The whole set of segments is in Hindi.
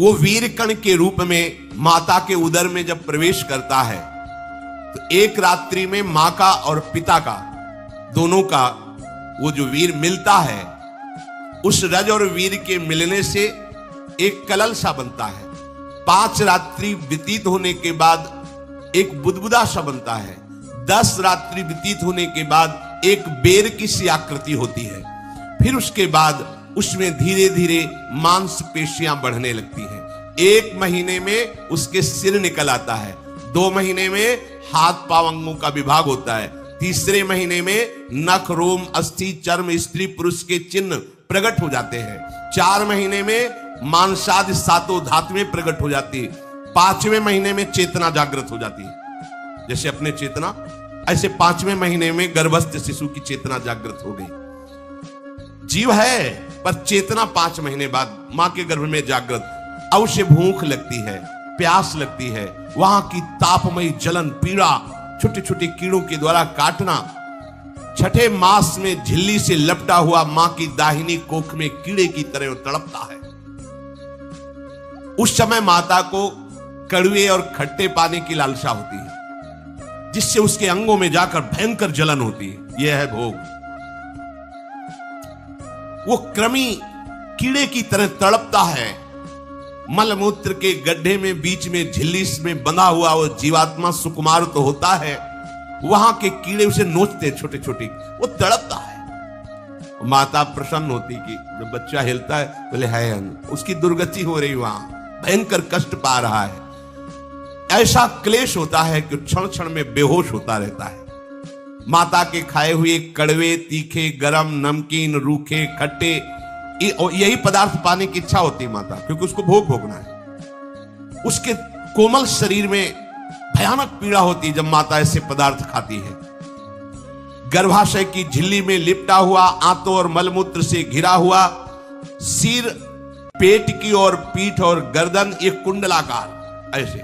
वो वीर कण के रूप में माता के उदर में जब प्रवेश करता है तो एक रात्रि में मां का और पिता का दोनों का वो जो वीर मिलता है, उस रज और वीर के मिलने से एक कलल सा बनता है। 5 रात्रि व्यतीत होने के बाद एक बुदबुदा सा बनता है। 10 रात्रि व्यतीत होने के बाद एक बेर की सी आकृति होती है। फिर उसके बाद उसमें धीरे धीरे मांसपेशियां बढ़ने लगती हैं। 1 महीने में उसके सिर निकल आता है। 2 महीने में हाथ पांव अंगों का विभाग होता है। तीसरे महीने में नख रोम अस्थि चर्म स्त्री पुरुष के चिन्ह प्रकट हो जाते हैं। 4 महीने में मांसादि 7 धातुएं प्रकट हो जाती है। 5वें महीने में चेतना जागृत हो जाती है। जैसे अपने चेतना, ऐसे 5वें महीने में गर्भस्थ शिशु की चेतना जागृत हो गई। जीव है पर चेतना 5 महीने बाद मां के गर्भ में जागृत। अब उसे भूख लगती है, प्यास लगती है। वहां की तापमयी जलन, पीड़ा, छोटे छोटे कीड़ों के द्वारा काटना। 6ठे मास में झिल्ली से लपटा हुआ मां की दाहिनी कोख में कीड़े की तरह तड़पता है। उस समय माता को कड़वे और खट्टे पानी की लालसा होती है, जिससे उसके अंगों में जाकर भयंकर जलन होती है। यह है भोग। वो कृमि कीड़े की तरह तड़पता है। मलमूत्र के गड्ढे में बीच में झिल्ली में बंधा हुआ वो जीवात्मा सुकुमार तो होता है, वहां के कीड़े उसे नोचते छोटे छोटे, वो तड़पता है। माता प्रसन्न होती कि जब बच्चा हिलता है बोले है, उसकी दुर्गति हो रही, वहां भयंकर कष्ट पा रहा है। ऐसा क्लेश होता है कि क्षण क्षण में बेहोश होता रहता है। माता के खाए हुए कड़वे, तीखे, गरम, नमकीन, रूखे, खट्टे, यही पदार्थ पाने की इच्छा होती है माता, क्योंकि उसको भोग भोगना है। उसके कोमल शरीर में भयानक पीड़ा होती है जब माता ऐसे पदार्थ खाती है। गर्भाशय की झिल्ली में लिपटा हुआ, आंतों और मलमूत्र से घिरा हुआ सिर, पेट की और पीठ और गर्दन एक कुंडलाकार, ऐसे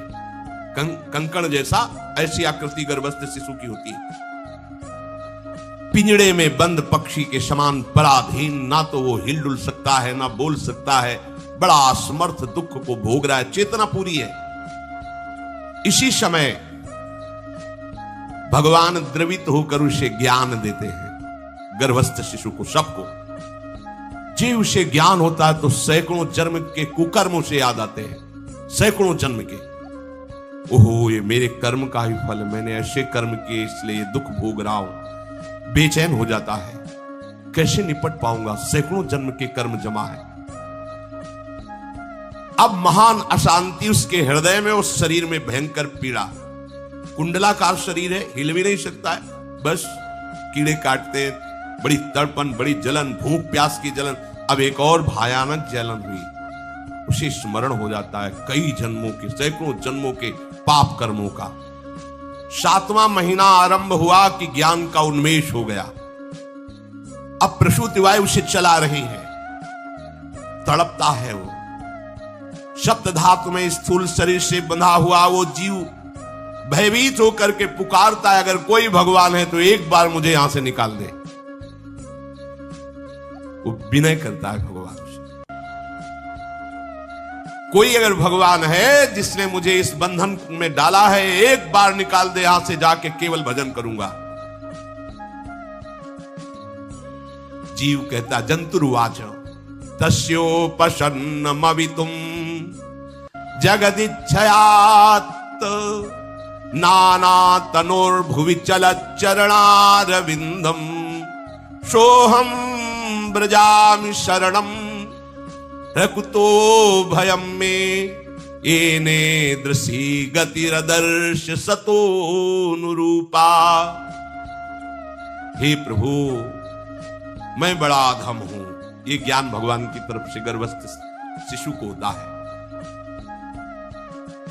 कंकण जैसा, ऐसी आकृति गर्भस्थ शिशु की होती है। पिंजड़े में बंद पक्षी के समान पराधीन, ना तो वो हिल डुल सकता है ना बोल सकता है। बड़ा असमर्थ दुख को भोग रहा है। चेतना पूरी है। इसी समय भगवान द्रवित होकर उसे ज्ञान देते हैं, गर्भस्थ शिशु को, सबको। जी उसे ज्ञान होता है तो सैकड़ों जन्म के कुकर्मों से याद आते हैं, सैकड़ों जन्म के। ओहो, ये मेरे कर्म का ही फल, मैंने ऐसे कर्म किए इसलिए दुख भोग रहा हूं। बेचैन हो जाता है, कैसे निपट पाऊंगा, सैकड़ों जन्म के कर्म जमा है। अब महान अशांति उसके हृदय में, उस शरीर में भयंकर पीड़ा। कुंडलाकार शरीर है, हिल भी नहीं सकता है, बस कीड़े काटते, बड़ी तड़पन, बड़ी जलन, भूख प्यास की जलन। अब एक और भयानक जलन हुई, उसे स्मरण हो जाता है कई जन्मों के, सैकड़ों जन्मों के पाप कर्मों का। 7वां महीना आरंभ हुआ कि ज्ञान का उन्मेष हो गया। अब प्रसूति वायु उसे चला रही है, तड़पता है वो। सप्त धातु में स्थूल शरीर से बंधा हुआ वो जीव भयभीत होकर के पुकारता है, अगर कोई भगवान है तो एक बार मुझे यहां से निकाल दे। वो विनय करता है भगवान से, कोई अगर भगवान है जिसने मुझे इस बंधन में डाला है, एक बार निकाल दे, यहां से जाके केवल भजन करूंगा। जीव कहता, जंतुर्वाच तस्योपशन्नमवितुम जगदिच्छयात् नाना तनोर्भुवि चलच्चरणारविंदम सोहम ब्रजामि शरणम रकुतो भयम में एने दृशी गतिरदर्श सतोनुरूपा। हे प्रभु, मैं बड़ा अधम हूं। ये ज्ञान भगवान की तरफ से गर्भस्थ शिशु को होता है।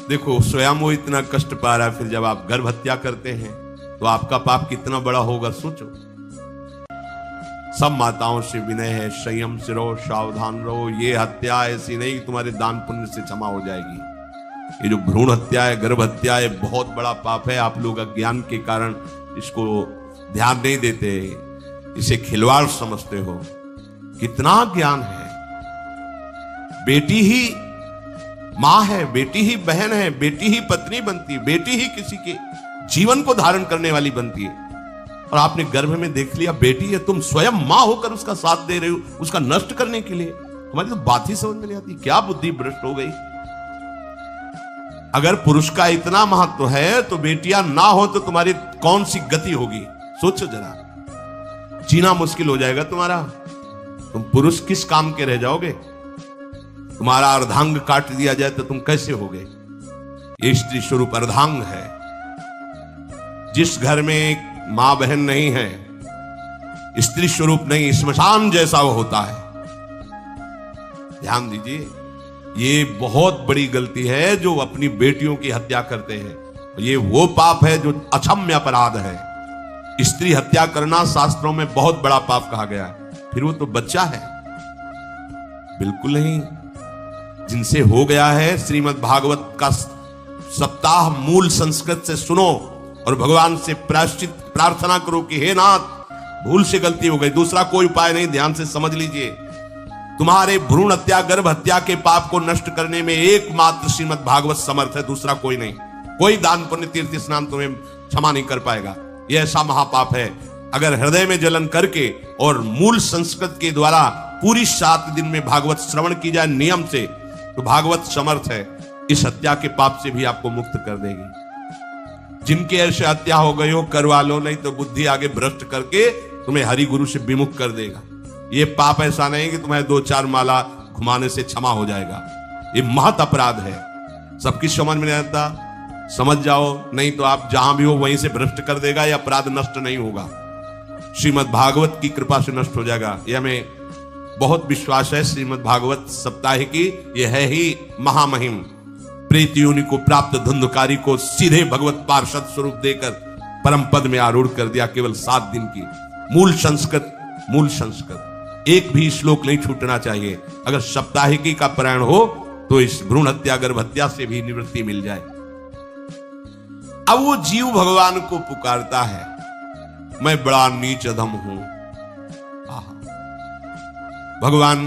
देखो, स्वयं वो इतना कष्ट पा रहा है, फिर जब आप गर्भ हत्या करते हैं तो आपका पाप कितना बड़ा होगा, सोचो। सब माताओं से विनय है, संयम से रहो, सावधान रहो। ये हत्या ऐसी नहीं कि तुम्हारे दान पुण्य से क्षमा हो जाएगी। ये जो भ्रूण हत्या है, गर्भ हत्या है, बहुत बड़ा पाप है। आप लोग अज्ञान के कारण इसको ध्यान नहीं देते, इसे खिलवाड़ समझते हो। कितना ज्ञान है। बेटी ही मां है, बेटी ही बहन है, बेटी ही पत्नी बनती है, बेटी ही किसी के जीवन को धारण करने वाली बनती है। और आपने गर्भ में देख लिया बेटी है, तुम स्वयं मां होकर उसका साथ दे रहे हो, उसका नष्ट करने के लिए। हमारी तो बात ही समझ में नहीं आती, क्या बुद्धि भ्रष्ट हो गई। अगर पुरुष का इतना महत्व है तो बेटियां ना हो तो तुम्हारी कौन सी गति होगी, सोचो जरा। जीना मुश्किल हो जाएगा तुम्हारा। तुम पुरुष किस काम के रह जाओगे। तुम्हारा अर्धांग काट दिया जाए तो तुम कैसे होगे। ये स्त्री स्वरूप अर्धांग है। जिस घर में एक मां बहन नहीं है, स्त्री स्वरूप नहीं, श्मशान जैसा वो होता है। ध्यान दीजिए, ये बहुत बड़ी गलती है जो अपनी बेटियों की हत्या करते हैं। ये वो पाप है जो अक्षम्य अपराध है। स्त्री हत्या करना शास्त्रों में बहुत बड़ा पाप कहा गया है। फिर वो तो बच्चा है, बिल्कुल नहीं। जिनसे हो गया है, श्रीमद् भागवत का सप्ताह मूल संस्कृत से सुनो और भगवान से प्रायश्चित प्रार्थना करो कि हे नाथ, भूल से गलती हो गई, दूसरा कोई उपाय नहीं। ध्यान से समझ लीजिए, तुम्हारे भ्रूण हत्या, गर्भ हत्या के पाप को नष्ट करने में एकमात्र श्रीमद् भागवत समर्थ है, दूसरा कोई नहीं। कोई दान पुण्य तीर्थ स्नान तुम्हें क्षमा नहीं कर पाएगा। यह ऐसा महापाप है। अगर हृदय में जलन करके और मूल संस्कृत के द्वारा पूरी 7 दिन में भागवत श्रवण की जाए नियम से, तो भागवत समर्थ है, इस हत्या के पाप से भी आपको मुक्त कर देगी। जिनके ऐसे हत्या हो गई हो करवा लो, नहीं तो बुद्धि आगे भ्रष्ट करके तुम्हें हरि गुरु से विमुख कर देगा। ये पाप ऐसा नहीं कि तुम्हें 2-4 माला घुमाने से क्षमा हो जाएगा। ये महत अपराध है। सबकी समझ में नहीं आता, समझ जाओ, नहीं तो आप जहां भी हो वहीं से भ्रष्ट कर देगा। यह अपराध नष्ट नहीं होगा, श्रीमद् भागवत की कृपा से नष्ट हो जाएगा। यह हमें बहुत विश्वास है। श्रीमद् भागवत सप्ताह की यह है ही महामहिम। प्रेत योनि को प्राप्त धुंधकारी को सीधे भगवत पार्षद स्वरूप देकर परम पद में आरूढ़ कर दिया। केवल 7 दिन की मूल संस्कृत एक भी श्लोक नहीं छूटना चाहिए। अगर सप्ताहिकी का पारायण हो तो इस भ्रूण हत्या, गर्भ हत्या से भी निवृत्ति मिल जाए। अब वो जीव भगवान को पुकारता है, मैं बड़ा नीच अधम हूं। भगवान,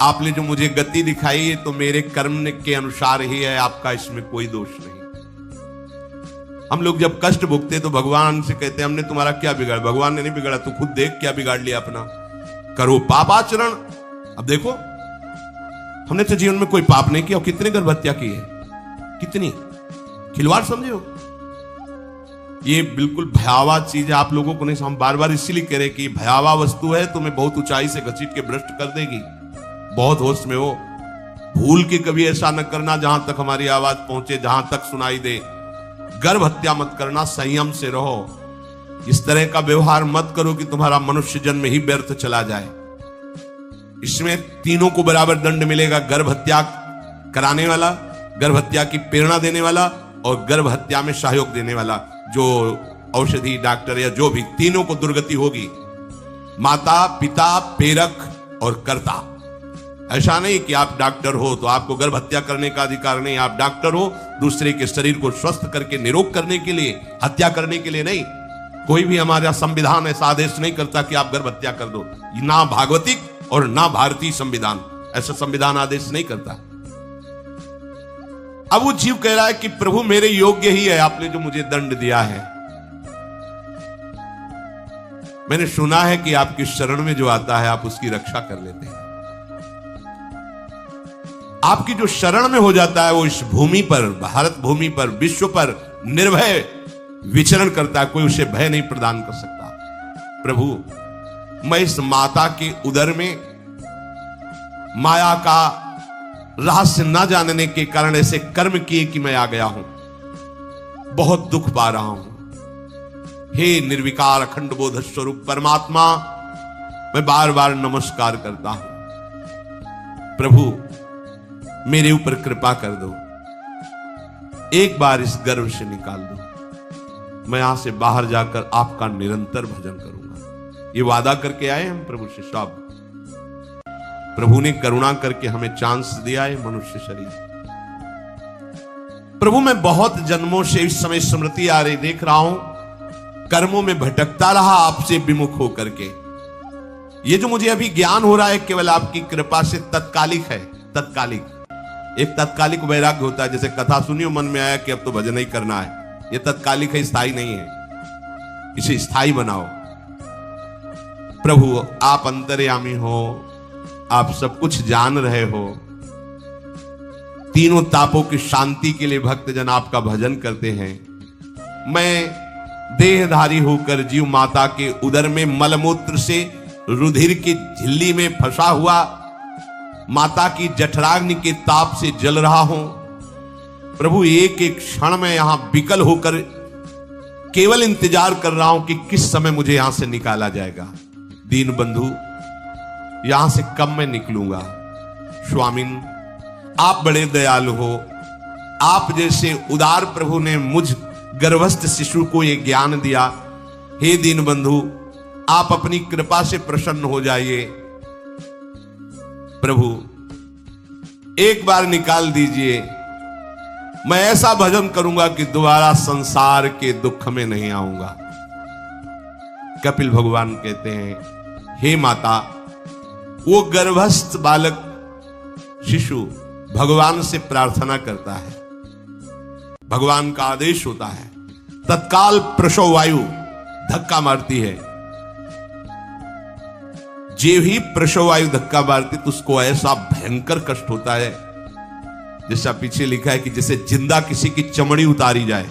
आपने जो मुझे गति दिखाई है तो मेरे कर्म के अनुसार ही है, आपका इसमें कोई दोष नहीं। हम लोग जब कष्ट भुगते तो भगवान से कहते हैं हमने तुम्हारा क्या बिगाड़ा। भगवान ने नहीं बिगाड़ा, तू खुद देख क्या बिगाड़ लिया अपना। करो पापाचरण। अब देखो, हमने तो जीवन में कोई पाप नहीं किया और कितने गर्भ हत्या की है, कितनी खिलवाड़ समझे हो। ये बिल्कुल भयावह चीज है, आप लोगों को नहीं। हम बार बार इसीलिए कह रहे कि भयावह वस्तु है, तुम्हें बहुत ऊंचाई से घसीट के भ्रष्ट कर देगी। बहुत होश में हो, भूल के कभी ऐसा न करना जहां तक हमारी आवाज पहुंचे, जहां तक सुनाई दे। गर्भ हत्या मत करना, संयम से रहो। इस तरह का व्यवहार मत करो कि तुम्हारा मनुष्य जन्म ही व्यर्थ चला जाए। इसमें तीनों को बराबर दंड मिलेगा। गर्भ हत्या कराने वाला, गर्भ हत्या की प्रेरणा देने वाला और गर्भ हत्या में सहयोग देने वाला, जो औषधि डॉक्टर या जो भी, तीनों को दुर्गति होगी। माता, पिता, प्रेरक और कर्ता। ऐसा नहीं कि आप डॉक्टर हो तो आपको गर्भ हत्या करने का अधिकार नहीं। आप डॉक्टर हो दूसरे के शरीर को स्वस्थ करके निरोग करने के लिए, हत्या करने के लिए नहीं। कोई भी हमारा संविधान ऐसा आदेश नहीं करता कि आप गर्भ हत्या कर दो। ना भागवतिक और ना भारतीय संविधान ऐसा संविधान आदेश नहीं करता। अब वो जीव कह रहा है कि प्रभु मेरे योग्य ही है, आपने जो मुझे दंड दिया है। मैंने सुना है कि आपकी शरण में जो आता है आप उसकी रक्षा कर लेते हैं। आपकी जो शरण में हो जाता है वो इस भूमि पर, भारत भूमि पर, विश्व पर निर्भय विचरण करता है। कोई उसे भय नहीं प्रदान कर सकता। प्रभु, मैं इस माता के उदर में माया का रहस्य न जानने के कारण ऐसे कर्म किए कि मैं आ गया हूं। बहुत दुख पा रहा हूं। हे निर्विकार अखंड बोध स्वरूप परमात्मा, मैं बार बार नमस्कार करता हूं। प्रभु, मेरे ऊपर कृपा कर दो, एक बार इस गर्भ से निकाल दो। मैं यहां से बाहर जाकर आपका निरंतर भजन करूंगा। ये वादा करके आए हम प्रभु से। सब प्रभु ने करुणा करके हमें चांस दिया है मनुष्य शरीर। प्रभु, मैं बहुत जन्मों से इस समय स्मृति आ रही, देख रहा हूं कर्मों में भटकता रहा आपसे विमुख होकर के। ये जो मुझे अभी ज्ञान हो रहा है केवल आपकी कृपा से तत्कालिक है, तत्कालिक। एक तत्कालिक वैराग्य होता है, जैसे कथा सुनियो मन में आया कि अब तो भजन ही करना है, ये तत्कालिक है, स्थायी नहीं है, इसे स्थायी बनाओ। प्रभु आप अंतर्यामी हो, आप सब कुछ जान रहे हो। तीनों तापों की शांति के लिए भक्तजन आपका भजन करते हैं। मैं देहधारी होकर जीव माता के उदर में मलमूत्र से रुधिर की झिल्ली में फंसा हुआ माता की जठराग्नि के ताप से जल रहा हूं। प्रभु एक एक क्षण में यहां विकल होकर केवल इंतजार कर रहा हूं कि किस समय मुझे यहां से निकाला जाएगा। दीन बंधु, यहां से कब मैं निकलूंगा। स्वामिन, आप बड़े दयालु हो। आप जैसे उदार प्रभु ने मुझ गर्भस्थ शिशु को यह ज्ञान दिया। हे दीन बंधु, आप अपनी कृपा से प्रसन्न हो जाइए। प्रभु एक बार निकाल दीजिए, मैं ऐसा भजन करूंगा कि दोबारा संसार के दुख में नहीं आऊंगा। कपिल भगवान कहते हैं, हे माता, वो गर्भस्थ बालक शिशु भगवान से प्रार्थना करता है, भगवान का आदेश होता है, तत्काल प्रसव वायु धक्का मारती है। जे ही प्रसव वायु धक्का मारती तो उसको ऐसा भयंकर कष्ट होता है, जैसा पीछे लिखा है कि जैसे जिंदा किसी की चमड़ी उतारी जाए,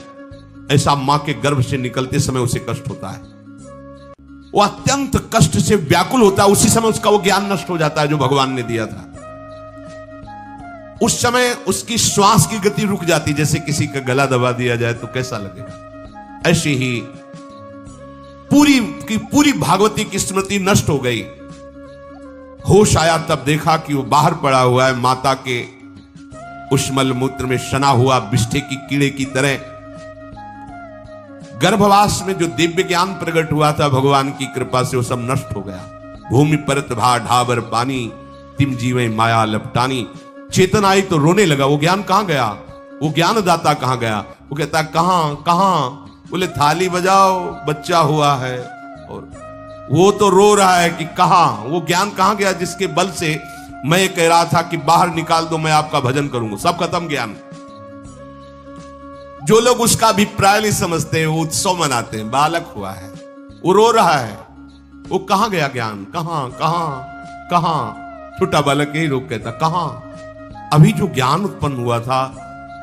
ऐसा मां के गर्भ से निकलते समय उसे कष्ट होता है। वो अत्यंत कष्ट से व्याकुल होता है। उसी समय उसका वो ज्ञान नष्ट हो जाता है जो भगवान ने दिया था। उस समय उसकी श्वास की गति रुक जाती, जैसे किसी का गला दबा दिया जाए तो कैसा लगेगा। ऐसी ही पूरी की पूरी भागवती की स्मृति नष्ट हो गई। होश आया तब देखा कि वो बाहर पड़ा हुआ है, माता के उस मलमूत्र में सना हुआ बिष्ठे की कीड़े की तरह। गर्भवास में जो दिव्य ज्ञान प्रकट हुआ था भगवान की कृपा से, वो सब नष्ट हो गया। भूमि परत भा ढाबर पानी, तिम जीवे माया लपटानी। चेतन आई तो रोने लगा। वो ज्ञान कहां गया, वो ज्ञानदाता कहां गया। वो कहता कहां कहां, बोले थाली बजाओ, बच्चा हुआ है। और वो तो रो रहा है कि कहां, वो ज्ञान कहां गया जिसके बल से मैं कह रहा था कि बाहर निकाल दो, मैं आपका भजन करूंगा। सब खत्म ज्ञान। जो लोग उसका अभिप्राय नहीं समझते वो उत्सव मनाते हैं, बालक हुआ है, वो रो रहा है, वो कहां गया ज्ञान, कहां कहां कहां। छोटा बालक यही रोक कहता कहां। अभी जो ज्ञान उत्पन्न हुआ था,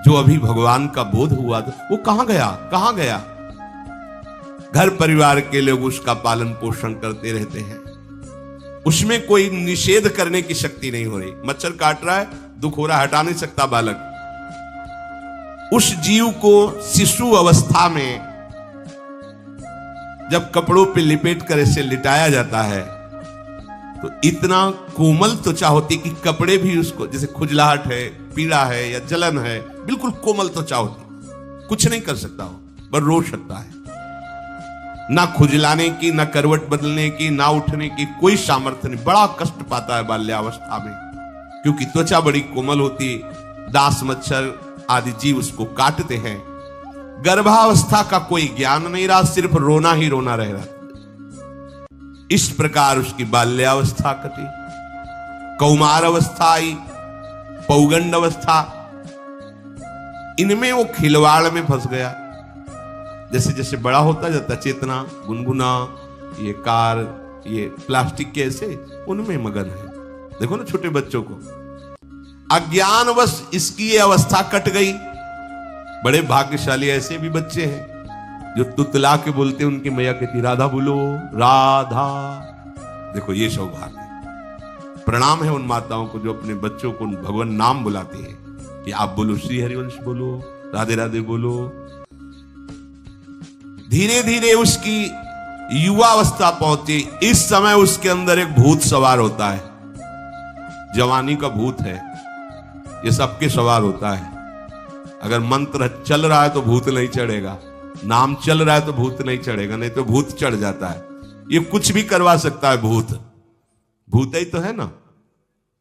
जो अभी भगवान का बोध हुआ था, वो कहां गया, कहां गया। घर परिवार के लोग उसका पालन पोषण करते रहते हैं, उसमें कोई निषेध करने की शक्ति नहीं हो रही। मच्छर काट रहा है, दुख हो रहा है, हटा नहीं सकता बालक। उस जीव को शिशु अवस्था में जब कपड़ों पे लिपेट कर इसे लिटाया जाता है तो इतना कोमल त्वचा होती कि कपड़े भी उसको, जैसे खुजलाहट है, पीड़ा है या जलन है, बिल्कुल कोमल त्वचा होती, कुछ नहीं कर सकता हो, पर रो सकता है। ना खुजलाने की, ना करवट बदलने की, ना उठने की कोई सामर्थ्य नहीं। बड़ा कष्ट पाता है बाल्यावस्था में, क्योंकि त्वचा बड़ी कोमल होती, दास मच्छर आदि जीव उसको काटते हैं। गर्भावस्था का कोई ज्ञान नहीं रहा, सिर्फ रोना ही रोना रह रहा। इस प्रकार उसकी बाल्यावस्था कटी, कौमार अवस्था आई, पौगंड अवस्था, इनमें वो खिलवाड़ में फंस गया। जैसे जैसे बड़ा होता जाता, चेतना, गुनगुना, ये कार, ये प्लास्टिक के ऐसे उनमें मगन है। देखो ना छोटे बच्चों को, अज्ञानवश इसकी ये अवस्था कट गई। बड़े भाग्यशाली ऐसे भी बच्चे हैं जो तुतला के बोलते, उनकी मैया कहती राधा बोलो, राधा। देखो ये सौभाग्य, प्रणाम है उन माताओं को जो अपने बच्चों को भगवान नाम बुलाती है कि आप बोलो, श्री हरिवंश बोलो, राधे राधे बोलो। धीरे धीरे उसकी युवा अवस्था पहुंची। इस समय उसके अंदर एक भूत सवार होता है, जवानी का भूत है, ये सबके सवार होता है। अगर मंत्र चल रहा है तो भूत नहीं चढ़ेगा, नाम चल रहा है तो भूत नहीं चढ़ेगा, नहीं तो भूत चढ़ जाता है। ये कुछ भी करवा सकता है भूत, भूत ही तो है ना।